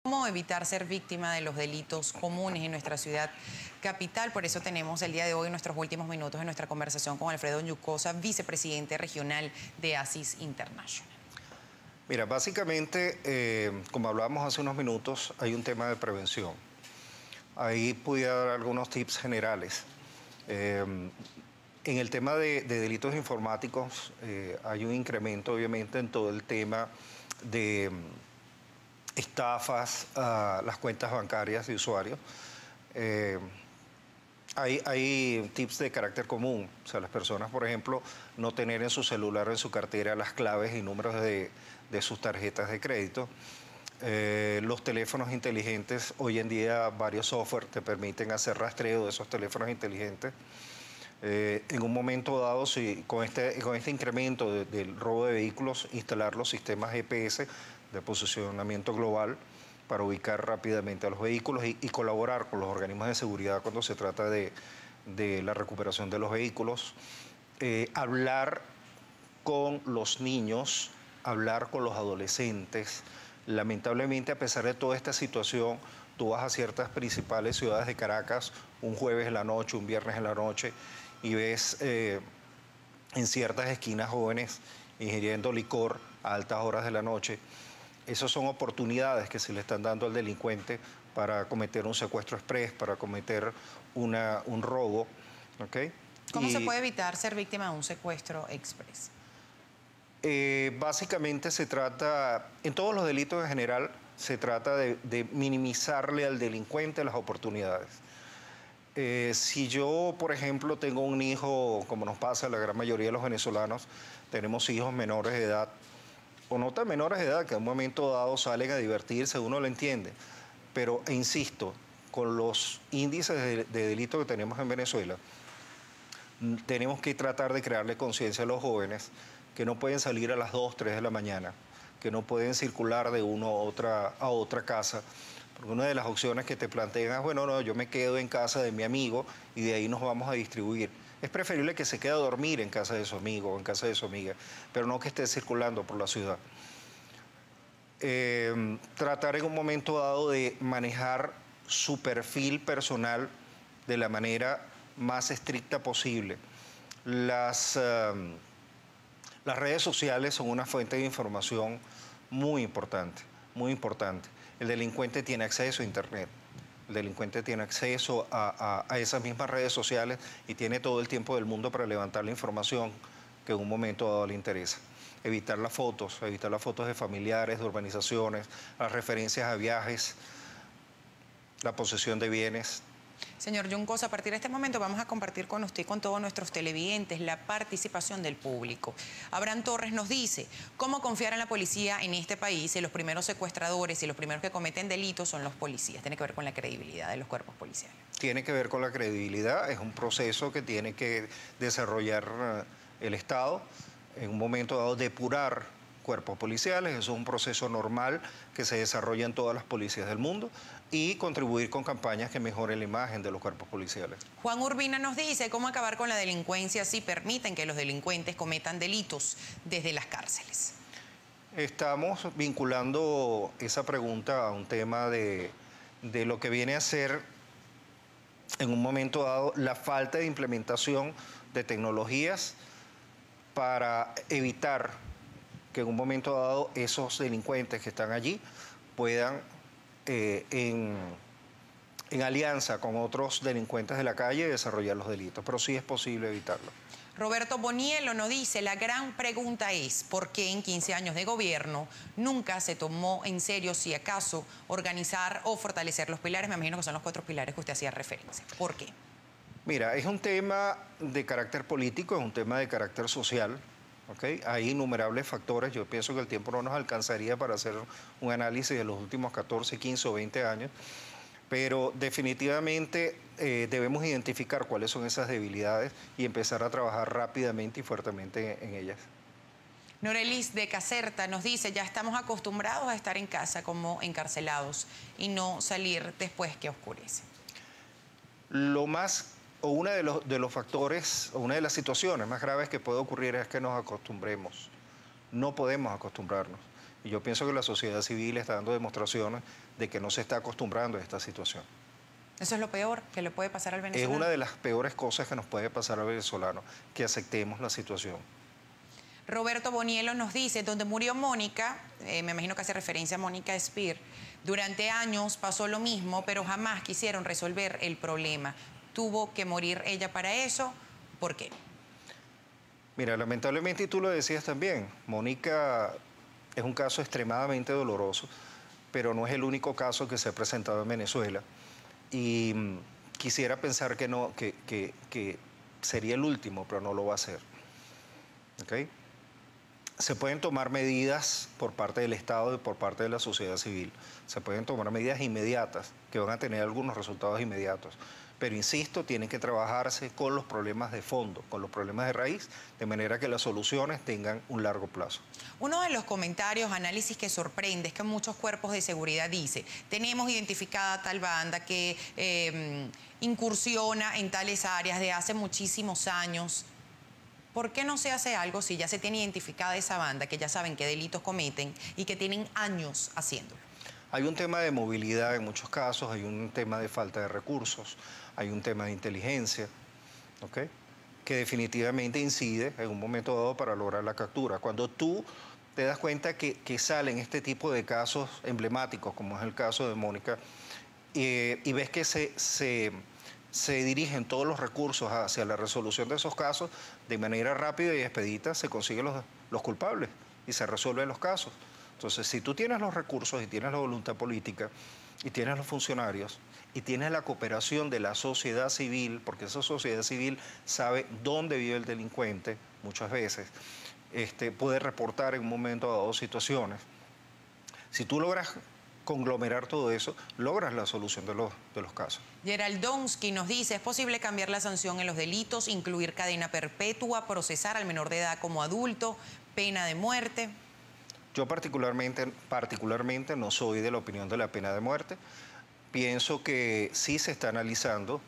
cómo evitar ser víctima de los delitos comunes en nuestra ciudad capital. Por eso tenemos el día de hoy nuestros últimos minutos de nuestra conversación con Alfredo Ñucosa, vicepresidente regional de ASIS International. Mira, básicamente, como hablábamos hace unos minutos, hay un tema de prevención. Ahí pudiera dar algunos tips generales. En el tema de delitos informáticos hay un incremento, obviamente, en todo el tema de estafas a las cuentas bancarias de usuarios. Hay tips de carácter común. O sea, las personas, por ejemplo, no tener en su celular o en su cartera las claves y números de sus tarjetas de crédito. Los teléfonos inteligentes, hoy en día varios software te permiten hacer rastreo de esos teléfonos inteligentes. En un momento dado, si con este incremento del robo de vehículos, instalar los sistemas GPS de posicionamiento global para ubicar rápidamente a los vehículos y colaborar con los organismos de seguridad cuando se trata de la recuperación de los vehículos. Hablar con los niños, hablar con los adolescentes. Lamentablemente, a pesar de toda esta situación, tú vas a ciertas principales ciudades de Caracas un jueves en la noche, un viernes en la noche, y ves en ciertas esquinas jóvenes ingiriendo licor a altas horas de la noche. Esas son oportunidades que se le están dando al delincuente para cometer un secuestro express, para cometer un robo. ¿Okay? ¿Cómo se puede evitar ser víctima de un secuestro express? Básicamente se trata, en todos los delitos en general, se trata de minimizarle al delincuente las oportunidades. Si yo, por ejemplo, tengo un hijo, como nos pasa a la gran mayoría de los venezolanos, tenemos hijos menores de edad, o no tan menores de edad, que en un momento dado salen a divertirse, uno lo entiende. Pero, insisto, con los índices de delito que tenemos en Venezuela, tenemos que tratar de crearle conciencia a los jóvenes que no pueden salir a las 2, 3 de la mañana, que no pueden circular de una a otra casa, porque una de las opciones que te plantean es, bueno, no, yo me quedo en casa de mi amigo y de ahí nos vamos a distribuir. Es preferible que se quede a dormir en casa de su amigo o en casa de su amiga, pero no que esté circulando por la ciudad. Tratar en un momento dado de manejar su perfil personal de la manera más estricta posible. Las redes sociales son una fuente de información muy importante, muy importante. El delincuente tiene acceso a Internet. El delincuente tiene acceso a esas mismas redes sociales y tiene todo el tiempo del mundo para levantar la información que en un momento dado le interesa. Evitar las fotos de familiares, de urbanizaciones, las referencias a viajes, la posesión de bienes. Señor Ñucosa, a partir de este momento vamos a compartir con usted y con todos nuestros televidentes la participación del público. Abraham Torres nos dice, ¿cómo confiar en la policía en este país si los primeros secuestradores y los primeros que cometen delitos son los policías? Tiene que ver con la credibilidad de los cuerpos policiales. Tiene que ver con la credibilidad, es un proceso que tiene que desarrollar el Estado, en un momento dado depurar cuerpos policiales, eso es un proceso normal que se desarrolla en todas las policías del mundo y contribuir con campañas que mejoren la imagen de los cuerpos policiales. Juan Urbina nos dice cómo acabar con la delincuencia si permiten que los delincuentes cometan delitos desde las cárceles. Estamos vinculando esa pregunta a un tema de lo que viene a ser en un momento dado la falta de implementación de tecnologías para evitar que en un momento dado esos delincuentes que están allí puedan, en alianza con otros delincuentes de la calle, desarrollar los delitos. Pero sí es posible evitarlo. Roberto Boniello nos dice, la gran pregunta es, ¿por qué en 15 años de gobierno nunca se tomó en serio, si acaso, organizar o fortalecer los pilares? Me imagino que son los 4 pilares que usted hacía referencia. ¿Por qué? Mira, es un tema de carácter político, es un tema de carácter social. ¿Okay? Hay innumerables factores, yo pienso que el tiempo no nos alcanzaría para hacer un análisis de los últimos 14, 15 o 20 años, pero definitivamente debemos identificar cuáles son esas debilidades y empezar a trabajar rápidamente y fuertemente en ellas. Norelis de Caserta nos dice, ya estamos acostumbrados a estar en casa como encarcelados y no salir después que oscurece. Uno de los factores, o una de las situaciones más graves que puede ocurrir es que nos acostumbremos. No podemos acostumbrarnos. Y yo pienso que la sociedad civil está dando demostraciones de que no se está acostumbrando a esta situación. Eso es lo peor que le puede pasar al venezolano. Es una de las peores cosas que nos puede pasar al venezolano, que aceptemos la situación. Roberto Bonielo nos dice, donde murió Mónica, me imagino que hace referencia a Mónica Spear, durante años pasó lo mismo, pero jamás quisieron resolver el problema. ¿Tuvo que morir ella para eso? ¿Por qué? Mira, lamentablemente, y tú lo decías también, Mónica es un caso extremadamente doloroso, pero no es el único caso que se ha presentado en Venezuela. Y quisiera pensar que no, que sería el último, pero no lo va a ser. ¿Okay? Se pueden tomar medidas por parte del Estado y por parte de la sociedad civil. Se pueden tomar medidas inmediatas que van a tener algunos resultados inmediatos. Pero insisto, tienen que trabajarse con los problemas de fondo, con los problemas de raíz, de manera que las soluciones tengan un largo plazo. Uno de los comentarios, análisis que sorprende es que muchos cuerpos de seguridad dice, tenemos identificada tal banda que incursiona en tales áreas de hace muchísimos años. ¿Por qué no se hace algo si ya se tiene identificada esa banda, que ya saben qué delitos cometen y que tienen años haciéndolo? Hay un tema de movilidad en muchos casos, hay un tema de falta de recursos, hay un tema de inteligencia, ¿okay? Que definitivamente incide en un momento dado para lograr la captura. Cuando tú te das cuenta que salen este tipo de casos emblemáticos, como es el caso de Mónica, y ves que se dirigen todos los recursos hacia la resolución de esos casos, de manera rápida y expedita se consiguen los culpables y se resuelven los casos. Entonces, si tú tienes los recursos y tienes la voluntad política y tienes los funcionarios y tienes la cooperación de la sociedad civil, porque esa sociedad civil sabe dónde vive el delincuente muchas veces, puede reportar en un momento dado situaciones. Si tú logras conglomerar todo eso, logras la solución de los casos. Gerald Donsky nos dice, ¿es posible cambiar la sanción en los delitos, incluir cadena perpetua, procesar al menor de edad como adulto, pena de muerte? Yo particularmente no soy de la opinión de la pena de muerte. Pienso que sí se están analizando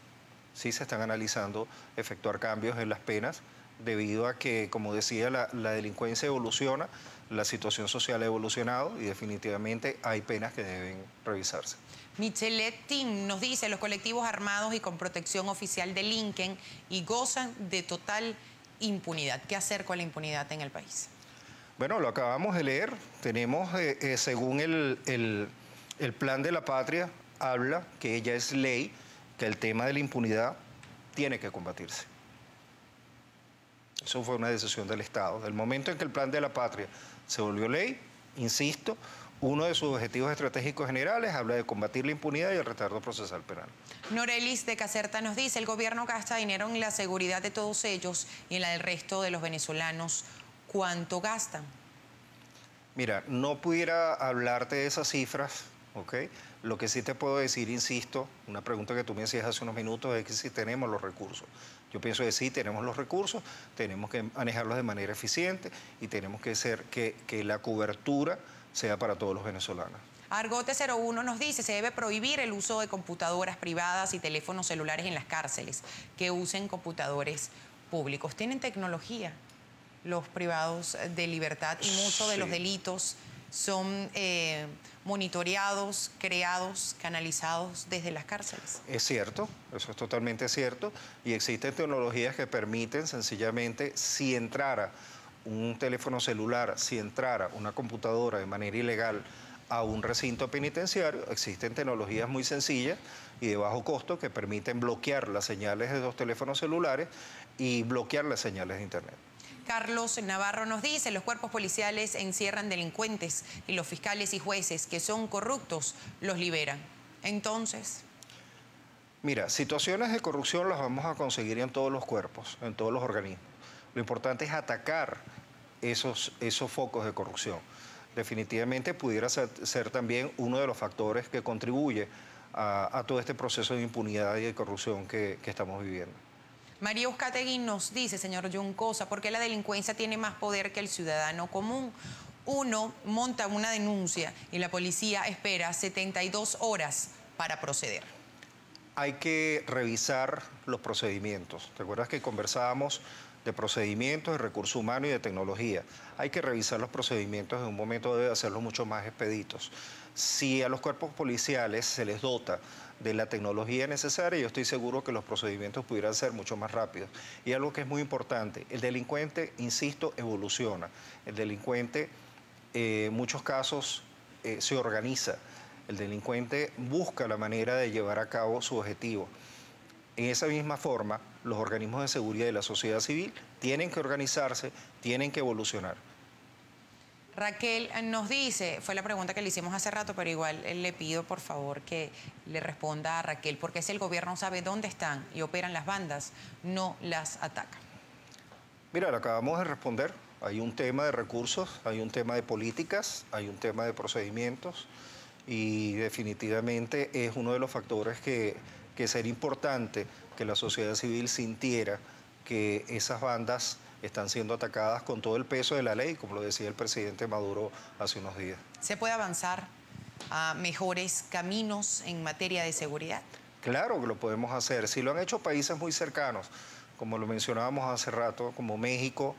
efectuar cambios en las penas, debido a que, como decía, la delincuencia evoluciona, la situación social ha evolucionado y definitivamente hay penas que deben revisarse. Michelet Tim nos dice, los colectivos armados y con protección oficial delinquen y gozan de total impunidad. ¿Qué hacer con la impunidad en el país? Bueno, lo acabamos de leer. Tenemos, según el plan de la patria, habla que ya es ley, que el tema de la impunidad tiene que combatirse. Eso fue una decisión del Estado. Del momento en que el plan de la patria se volvió ley, insisto, uno de sus objetivos estratégicos generales habla de combatir la impunidad y el retardo procesal penal. Norelis de Caserta nos dice, el gobierno gasta dinero en la seguridad de todos ellos y en la del resto de los venezolanos. ¿Cuánto gastan? Mira, no pudiera hablarte de esas cifras, ¿ok? Lo que sí te puedo decir, insisto, una pregunta que tú me hacías hace unos minutos, es que si tenemos los recursos. Yo pienso que sí, tenemos los recursos, tenemos que manejarlos de manera eficiente y tenemos que hacer que la cobertura sea para todos los venezolanos. Argote 01 nos dice, se debe prohibir el uso de computadoras privadas y teléfonos celulares en las cárceles, que usen computadores públicos. ¿Tienen tecnología los privados de libertad y muchos de los delitos son monitoreados, creados, canalizados desde las cárceles? Es cierto, eso es totalmente cierto, y existen tecnologías que permiten sencillamente, si entrara un teléfono celular, si entrara una computadora de manera ilegal a un recinto penitenciario, existen tecnologías muy sencillas y de bajo costo que permiten bloquear las señales de los teléfonos celulares y bloquear las señales de internet. Carlos Navarro nos dice, los cuerpos policiales encierran delincuentes y los fiscales y jueces que son corruptos los liberan. Entonces... Mira, situaciones de corrupción las vamos a conseguir en todos los cuerpos, en todos los organismos. Lo importante es atacar esos focos de corrupción. Definitivamente pudiera ser también uno de los factores que contribuye a todo este proceso de impunidad y de corrupción que estamos viviendo. María Uzcategui nos dice, señor Juncosa, ¿por qué la delincuencia tiene más poder que el ciudadano común? Uno monta una denuncia y la policía espera 72 horas para proceder. Hay que revisar los procedimientos. ¿Te acuerdas que conversábamos de procedimientos, de recursos humanos y de tecnología. Hay que revisar los procedimientos, en un momento debe hacerlos mucho más expeditos. Si a los cuerpos policiales se les dota de la tecnología necesaria, yo estoy seguro que los procedimientos pudieran ser mucho más rápidos. Y algo que es muy importante, el delincuente, insisto, evoluciona. El delincuente, en muchos casos, se organiza. El delincuente busca la manera de llevar a cabo su objetivo. En esa misma forma, los organismos de seguridad y la sociedad civil tienen que organizarse, tienen que evolucionar. Raquel nos dice, fue la pregunta que le hicimos hace rato, pero igual le pido por favor que le responda a Raquel, porque si el gobierno sabe dónde están y operan las bandas, no las ataca. Mira, le acabamos de responder. Hay un tema de recursos, hay un tema de políticas, hay un tema de procedimientos y definitivamente es uno de los factores que sería importante que la sociedad civil sintiera que esas bandas están siendo atacadas con todo el peso de la ley, como lo decía el presidente Maduro hace unos días. ¿Se puede avanzar a mejores caminos en materia de seguridad? Claro que lo podemos hacer. Si lo han hecho países muy cercanos, como lo mencionábamos hace rato, como México,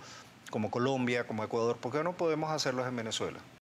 como Colombia, como Ecuador, ¿por qué no podemos hacerlos en Venezuela?